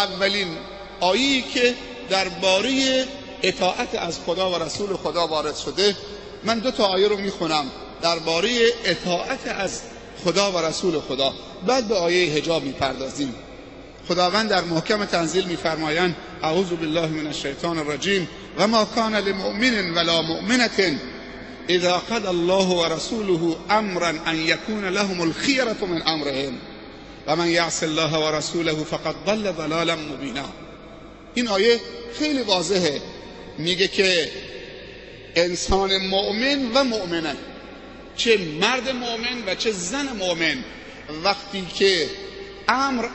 اولین آیه‌ای که درباره اطاعت از خدا و رسول خدا وارد شده، من 2 آیه رو میخونم درباره اطاعت از خدا و رسول خدا، بعد به آیه حجاب میپردازیم. خداوند در محکم تنزیل میفرمایند: اعوذ بالله من الشیطان الرجیم و ما کان لمؤمن ولا مؤمنة اذا قضى الله ورسوله امرا ان یکون لهم الخیرة من امرهم و من یعص الله و رسوله فقد ضل ضلالا مبینا. این آیه خیلی واضحه، میگه که انسان مؤمن و مؤمنه، چه مرد مؤمن و چه زن مؤمن، وقتی که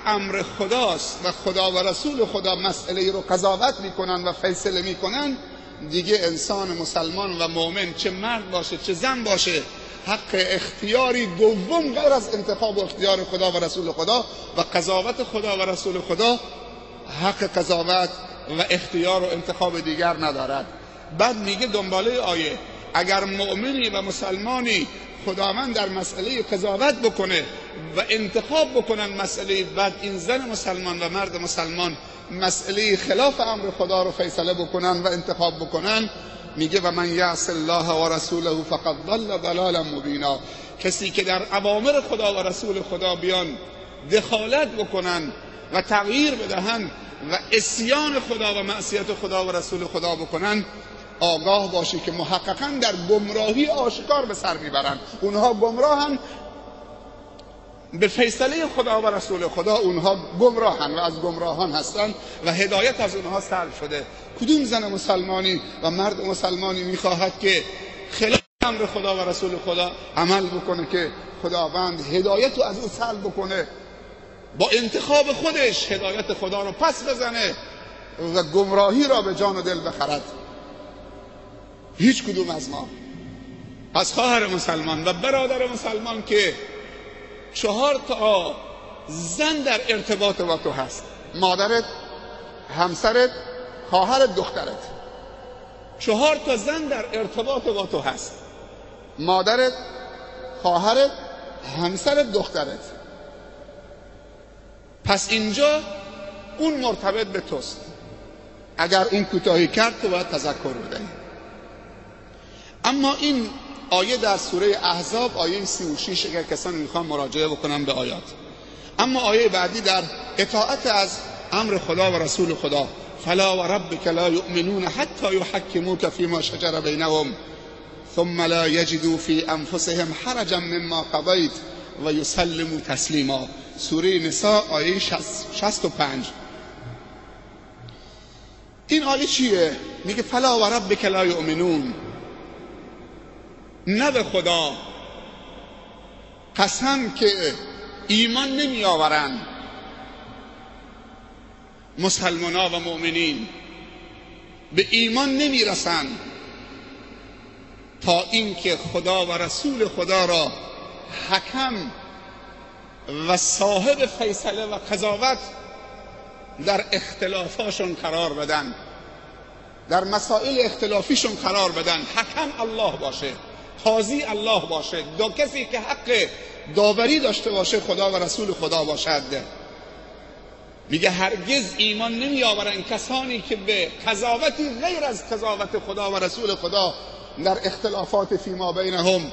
امر خداست و خدا و رسول خدا مسئله رو قضاوت میکنن و فیصله میکنن، دیگه انسان مسلمان و مؤمن، چه مرد باشه چه زن باشه، حق اختیاری دوم غیر از انتخاب و اختیار خدا و رسول خدا و قضاوت خدا و رسول خدا، حق قضاوت و اختیار و انتخاب دیگر ندارد. بعد میگه دنباله آیه: اگر مؤمنی و مسلمانی خداوند در مسئله قضاوت بکنه و انتخاب بکنن مسئله، بعد این زن مسلمان و مرد مسلمان مسئله خلاف امر خدا رو فیصله بکنن و انتخاب بکنن، میگه و من یعص الله و رسوله فقد ضل ضلالا مبینا. کسی که در اوامر خدا و رسول خدا بیان دخالت بکنن و تغییر بدهن و عصیان خدا و معصیت خدا و رسول خدا بکنن، آگاه باشی که محققاً در گمراهی آشکار به سر میبرن. اونها گمراهن به فیصله خدا و رسول خدا، اونها گمراهن و از گمراهان هستن و هدایت از اونها سلب شده. کدوم زن مسلمانی و مرد مسلمانی میخواهد که خلاف امر خدا و رسول خدا عمل بکنه که خداوند هدایت رو از او سلب بکنه، با انتخاب خودش هدایت خدا رو پس بزنه و گمراهی را به جان و دل بخرد؟ هیچ کدوم از ما، از خواهر مسلمان و برادر مسلمان که 4 زن در ارتباط با تو هست، مادرت، همسرت، خواهرت، دخترت، 4 زن در ارتباط با تو هست، مادرت، خواهرت، همسرت، دخترت. پس اینجا اون مرتبط به توست. اگر اون کوتاهی کرد تو باید تذکر بدهی. اما این آیه در سوره احزاب آیه 36، اگر کسانی میخوان مراجعه بکنم به آیات. اما آیه بعدی در اطاعت از امر خدا و رسول خدا: فلا و ربک لا یؤمنون حتی یحکموک فیما شجر بینهم ثم لا یجدوا فی انفسهم حرجا مما قضیت و یسلموا تسلیما. سوره نساء آیه 65. این آیه چیه؟ میگه فلا و ربک لا یؤمنون، نه به خدا قسم که ایمان نمی آورن مسلمان‌ها و مؤمنین، به ایمان نمی رسن تا اینکه خدا و رسول خدا را حکم و صاحب فیصله و قضاوت در اختلافاشون قرار بدن، در مسائل اختلافیشون قرار بدن. حکم الله باشه، قاضی الله باشه، دو کسی که حق داوری داشته باشه خدا و رسول خدا باشد. میگه هرگز ایمان نمی آورن کسانی که به قضاوتی غیر از قضاوت خدا و رسول خدا در اختلافات فیما بینهم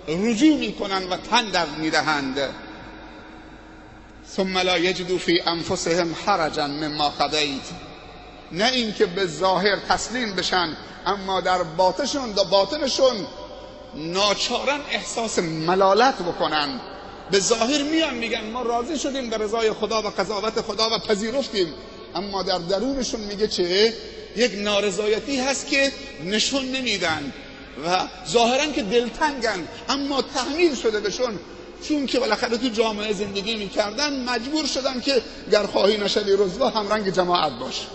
رجوع میکنن و تن در میدهند. ثم لا یجدوا فی انفسهم حرجا مما قضیت، نه اینکه به ظاهر تسلیم بشن اما در باطنشون ناچارن احساس ملالت بکنن. به ظاهر میان میگن ما راضی شدیم به رضای خدا و قضاوت خدا و پذیرفتیم، اما در درونشون میگه چه؟ یک نارضایتی هست که نشون نمیدن و ظاهرا که دلتنگن، اما تحمیل شده بهشون، چون که بالاخره تو جامعه زندگی میکردن مجبور شدن که گر خواهی نشوی رسوا همرنگ جماعت باش.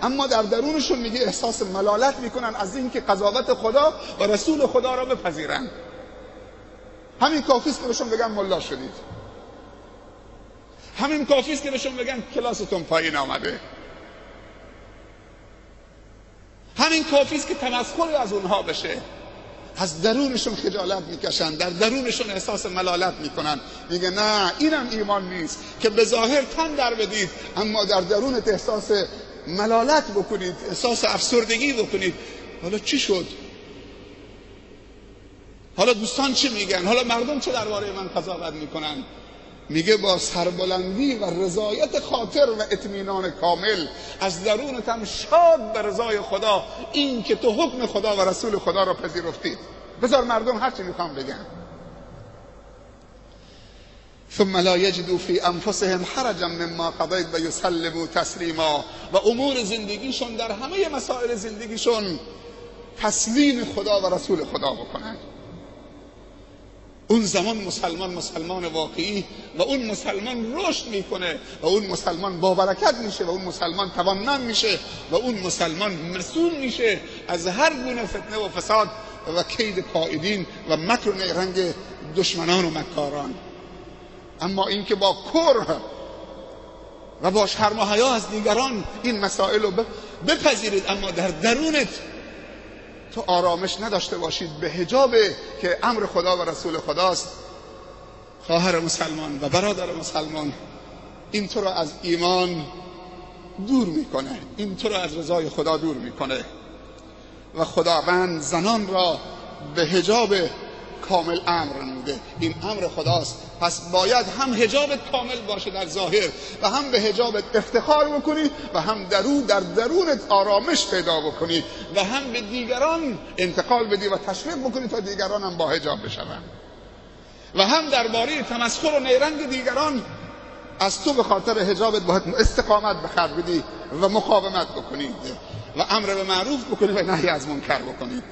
اما در درونشون میگه احساس ملالت میکنن از این که قضاوت خدا و رسول خدا را بپذیرن. همین کافیست که بهشون بگن ملا شدید، همین کافیست که بهشون بگن کلاستون پایین آمده، همین کافیست که تمسخری از اونها بشه. از درونشون خجالت میکشن، در درونشون احساس ملالت میکنن. میگه نه، اینم ایمان نیست که به ظاهر تن در بدید اما در درونت احساس ملالت بکنید، احساس افسردگی بکنید. حالا چی شد؟ حالا دوستان چی میگن؟ حالا مردم چه درباره من قضاوت میکنن؟ میگه با سربلندی و رضایت خاطر و اطمینان کامل از درونتم شاد به رضای خدا، این که تو حکم خدا و رسول خدا را پذیرفتید. بذار مردم هر چی میخوام بگن. ثم لا یجدوا فی انفسهم حرجا مما قضیت و یسلموا تسلیما. و امور زندگیشون، در همه مسائل زندگیشون تسلیم خدا و رسول خدا بکنن. اون زمان مسلمان واقعی و اون مسلمان رشد میکنه و اون مسلمان با برکت میشه و اون مسلمان توانمند میشه و اون مسلمان مسئول میشه از هر گونه فتنه و فساد و کید کائدین و مکر و نیرنگ دشمنان و مکاران. اما اینکه با کره و با شرم و حیا از دیگران این مسائل رو بپذیرید اما در درونت تو آرامش نداشته باشید به حجاب که امر خدا و رسول خداست، خواهر مسلمان و برادر مسلمان، این تو را از ایمان دور میکنه، این تو را از رضای خدا دور میکنه. و خداوند زنان را به حجاب کامل امر نموده. این امر خداست، پس باید هم حجابت کامل باشه در ظاهر و هم به حجابت افتخار بکنی و هم در درونت آرامش پیدا بکنی و هم به دیگران انتقال بدی و تشویق بکنی تا دیگران هم با حجاب بشوند و هم درباره تمسخر و نیرنگ دیگران از تو به خاطر حجابت باید استقامت به خرج بدی و مقاومت بکنید و امر به معروف بکنید و نهی از منکر بکنید.